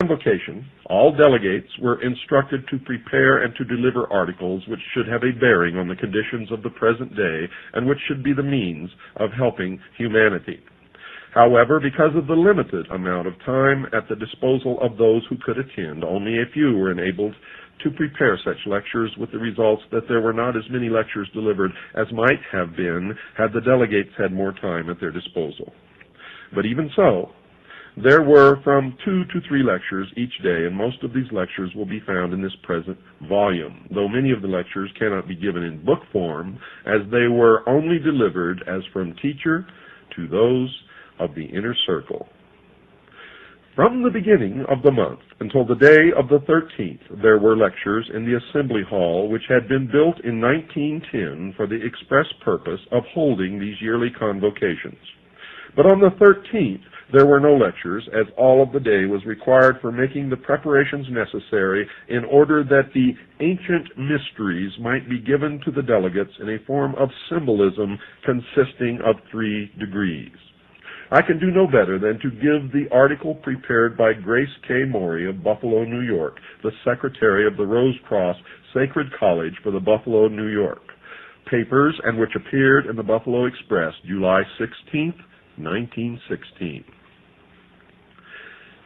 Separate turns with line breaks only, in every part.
Convocation, all delegates were instructed to prepare and to deliver articles which should have a bearing on the conditions of the present day and which should be the means of helping humanity. However, because of the limited amount of time at the disposal of those who could attend, only a few were enabled to prepare such lectures, with the results that there were not as many lectures delivered as might have been had the delegates had more time at their disposal. But even so, there were from 2 to 3 lectures each day, and most of these lectures will be found in this present volume, though many of the lectures cannot be given in book form, as they were only delivered as from teacher to those of the inner circle. From the beginning of the month until the day of the 13th, there were lectures in the Assembly Hall, which had been built in 1910 for the express purpose of holding these yearly convocations. But on the 13th, there were no lectures, as all of the day was required for making the preparations necessary in order that the ancient mysteries might be given to the delegates in a form of symbolism consisting of 3 degrees. I can do no better than to give the article prepared by Grace K. Morey of Buffalo, New York, the secretary of the Rose Cross Sacred College for the Buffalo, New York papers, and which appeared in the Buffalo Express, July 16, 1916.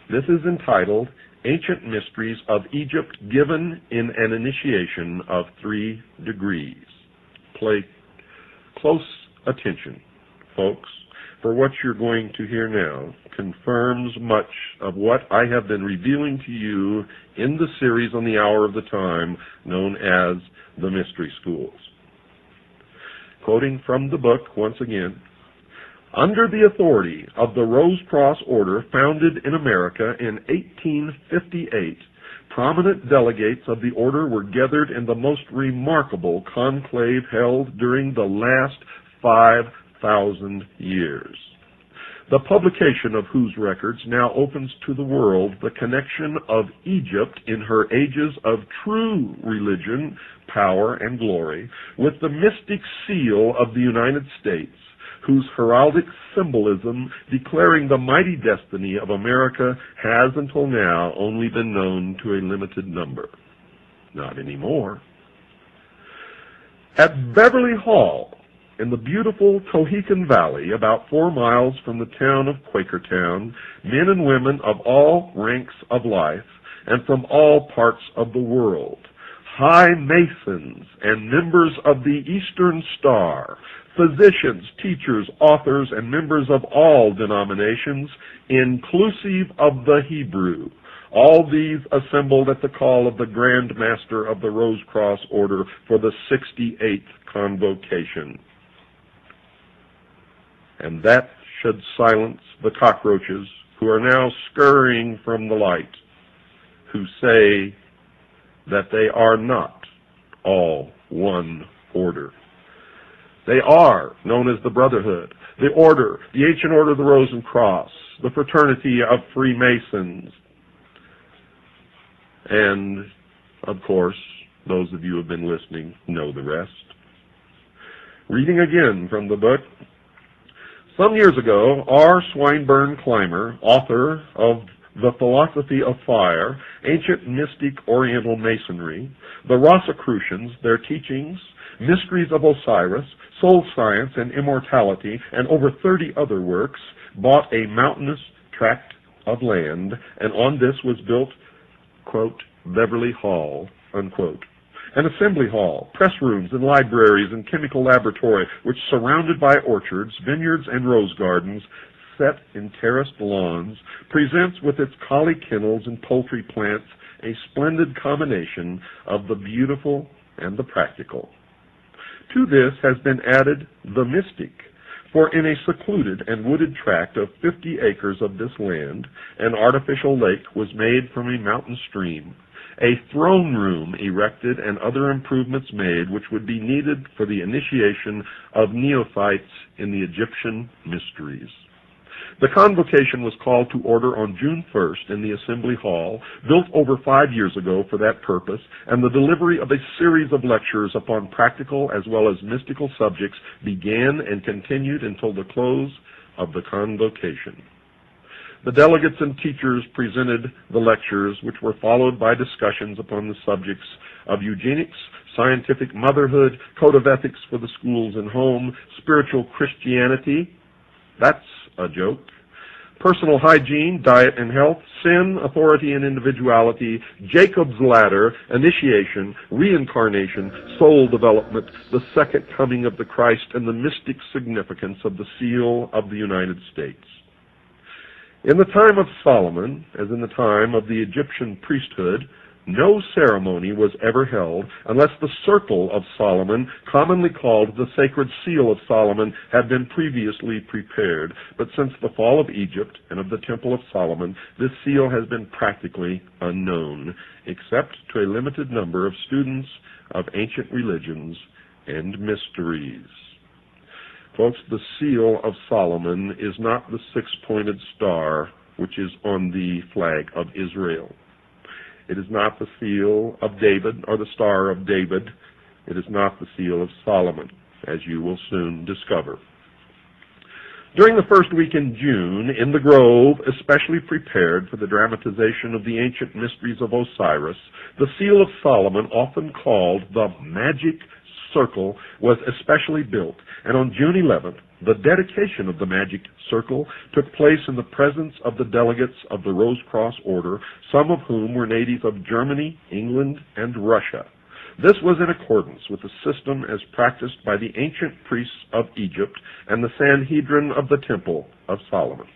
This is entitled, Ancient Mysteries of Egypt Given in an Initiation of 3 Degrees. Pay close attention, folks, for what you're going to hear now confirms much of what I have been revealing to you in the series on the Hour of the Time known as the Mystery Schools. Quoting from the book once again, under the authority of the Rose Cross Order, founded in America in 1858, prominent delegates of the order were gathered in the most remarkable conclave held during the last 5,000 years, the publication of whose records now opens to the world the connection of Egypt in her ages of true religion, power, and glory with the mystic seal of the United States, whose heraldic symbolism declaring the mighty destiny of America has until now only been known to a limited number. Not anymore. At Beverly Hall, in the beautiful Tohican Valley, about 4 miles from the town of Quakertown, men and women of all ranks of life and from all parts of the world, high Masons and members of the Eastern Star, physicians, teachers, authors, and members of all denominations, inclusive of the Hebrew, all these assembled at the call of the Grand Master of the Rose Cross Order for the 68th Convocation. And that should silence the cockroaches who are now scurrying from the light, who say that they are not all one order. They are known as the Brotherhood, the Order, the Ancient Order of the Rose and Cross, the Fraternity of Freemasons, and, of course, those of you who have been listening know the rest. Reading again from the book, some years ago, R. Swinburne Clymer, author of The Philosophy of Fire, Ancient Mystic Oriental Masonry, the Rosicrucians, their teachings, Mysteries of Osiris, Soul Science and Immortality, and over 30 other works, bought a mountainous tract of land, and on this was built, quote, Beverly Hall, unquote, an assembly hall, press rooms and libraries and chemical laboratory, which surrounded by orchards, vineyards, and rose gardens, set in terraced lawns, presents with its collie kennels and poultry plants a splendid combination of the beautiful and the practical. To this has been added the mystic, for in a secluded and wooded tract of 50 acres of this land, an artificial lake was made from a mountain stream, a throne room erected, and other improvements made which would be needed for the initiation of neophytes in the Egyptian mysteries. The convocation was called to order on June 1st in the Assembly Hall, built over 5 years ago for that purpose, and the delivery of a series of lectures upon practical as well as mystical subjects began and continued until the close of the convocation. The delegates and teachers presented the lectures, which were followed by discussions upon the subjects of eugenics, scientific motherhood, code of ethics for the schools and home, spiritual Christianity, that's a joke, personal hygiene, diet and health, sin, authority and individuality, Jacob's ladder, initiation, reincarnation, soul development, the second coming of the Christ, and the mystic significance of the seal of the United States. In the time of Solomon, as in the time of the Egyptian priesthood, no ceremony was ever held unless the circle of Solomon, commonly called the sacred seal of Solomon, had been previously prepared. But since the fall of Egypt and of the Temple of Solomon, this seal has been practically unknown, except to a limited number of students of ancient religions and mysteries. Folks, the seal of Solomon is not the six-pointed star which is on the flag of Israel. It is not the seal of David or the Star of David. It is not the seal of Solomon, as you will soon discover. During the first week in June, in the grove, especially prepared for the dramatization of the ancient mysteries of Osiris, the seal of Solomon, often called the magic circle, was especially built, and on June 11th, the dedication of the magic circle took place in the presence of the delegates of the Rose Cross Order, some of whom were natives of Germany, England, and Russia. This was in accordance with the system as practiced by the ancient priests of Egypt and the Sanhedrin of the Temple of Solomon.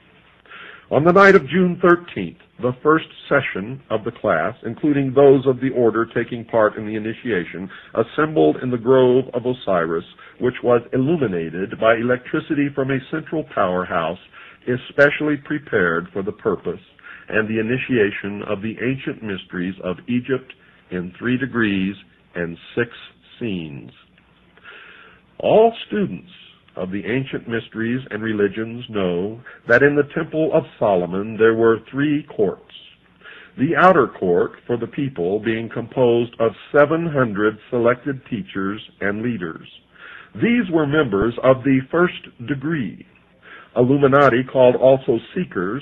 On the night of June 13th, the first session of the class, including those of the order taking part in the initiation, assembled in the grove of Osiris, which was illuminated by electricity from a central powerhouse especially prepared for the purpose and the initiation of the ancient mysteries of Egypt in 3 degrees and 6 scenes. All students of the ancient mysteries and religions know that in the Temple of Solomon there were 3 courts. The outer court for the people being composed of 700 selected teachers and leaders. These were members of the first degree, Illuminati called also seekers,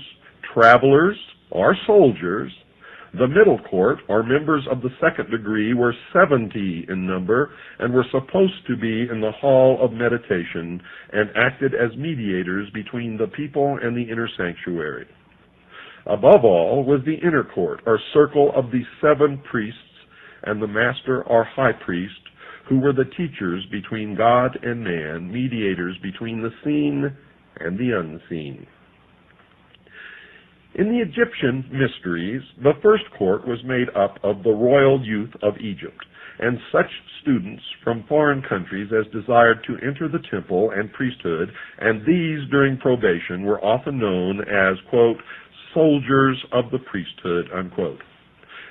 travelers, or soldiers. The middle court, or members of the second degree, were 70 in number and were supposed to be in the hall of meditation and acted as mediators between the people and the inner sanctuary. Above all was the inner court, or circle of the 7 priests and the master or high priest, who were the teachers between God and man, mediators between the seen and the unseen. In the Egyptian mysteries, the first court was made up of the royal youth of Egypt, and such students from foreign countries as desired to enter the temple and priesthood, and these during probation were often known as, quote, soldiers of the priesthood, unquote,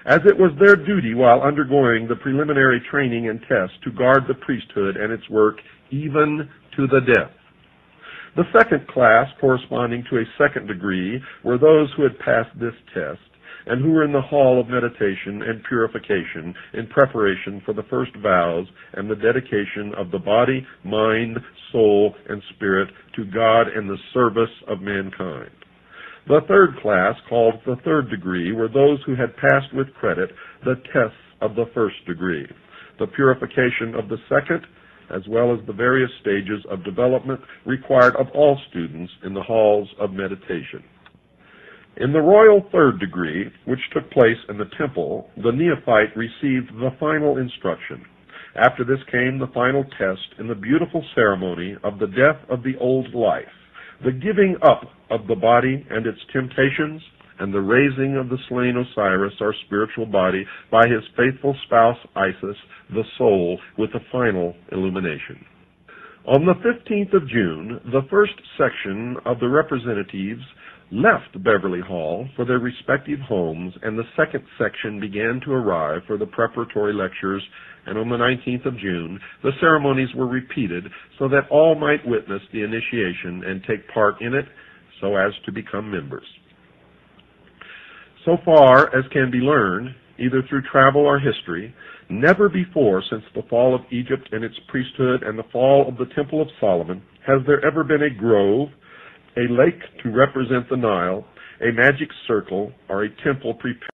as it was their duty while undergoing the preliminary training and tests to guard the priesthood and its work even to the death. The second class, corresponding to a second degree, were those who had passed this test and who were in the hall of meditation and purification in preparation for the first vows and the dedication of the body, mind, soul, and spirit to God and the service of mankind. The third class, called the third degree, were those who had passed with credit the tests of the first degree, the purification of the second, as well as the various stages of development required of all students in the halls of meditation. In the royal third degree, which took place in the temple, the neophyte received the final instruction. After this came the final test in the beautiful ceremony of the death of the old life, the giving up of the body and its temptations, and the raising of the slain Osiris, our spiritual body, by his faithful spouse Isis, the soul, with the final illumination. On the 15th of June, the first section of the representatives left Beverly Hall for their respective homes, and the second section began to arrive for the preparatory lectures, and on the 19th of June, the ceremonies were repeated so that all might witness the initiation and take part in it so as to become members. So far as can be learned, either through travel or history, never before since the fall of Egypt and its priesthood and the fall of the Temple of Solomon has there ever been a grove a lake to represent the Nile, a magic circle, or a temple prepared